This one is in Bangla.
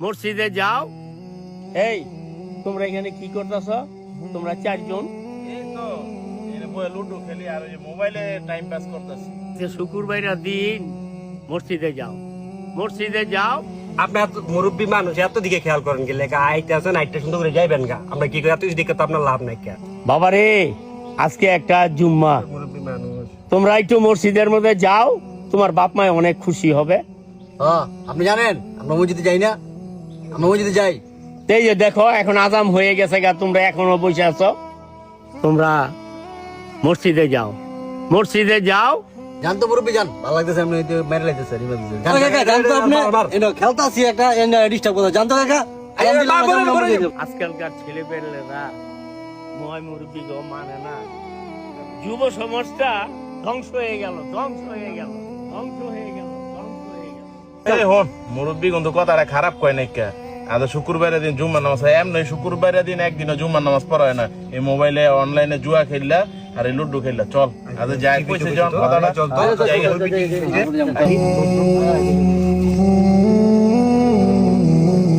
মসজিদে যাও। এই তোমরা এখানে কি করতেছ? তোমরা চারজন লুডো খেলি আর মোবাইলে টাইম পাস করতেছি। শুক্রবারের দিন মসজিদে যাও, মসজিদে যাও। আপনার মুরব্বী মানুষ এত দিকে খেয়াল করেন গেলে আইতে আছেন আইটা সুন্দর করে যাইবেন গা। আমরা কি করে এত দিকে তো আপনার লাভ নাই। বাবারে আজকে একটা জুম্মা, মুরব্বী মানুষ তোমরা একটু মসজিদের মধ্যে যাও, তোমার বাপ মায় অনেক খুশি হবে। আপনি জানেন আমরা মসজিদে যাই না? আমরা মসজিদে যাই। এই যে দেখো এখন আজাম হয়ে গেছে গা, তোমরা এখনো বসে আছো। তোমরা মসজিদে যাও, মসজিদে যাও। জানতো মুরব্বী যান, ভালো লাগতেছে। আপনি মেরে লাইতেছে খেলতে আসি একটা ডিস্টার্ব করতে জানতো কাকা। আজকালকার ছেলে পেলেরা ময় মুরব্বী গো মানে না। যুব সমাজটা ধ্বংস হয়ে গেল, ধ্বংস হয়ে গেল, ধ্বংস হয়ে গেল, ধ্বংস হয়ে গেল। এই হন মুরব্বী কিন্তু কথাটা খারাপ কয় নাই কে। আজ শুক্রবারের দিন জুম্মার নামাজ হয়, এমনি শুক্রবারের দিন একদিনও জুম্মার নামাজ পড়ায় না। এই মোবাইলে অনলাইনে জুয়া খেললা আর এই লুডো খেললা। চল আজ যাই কইছে যখন কথাটা চল তো জায়গা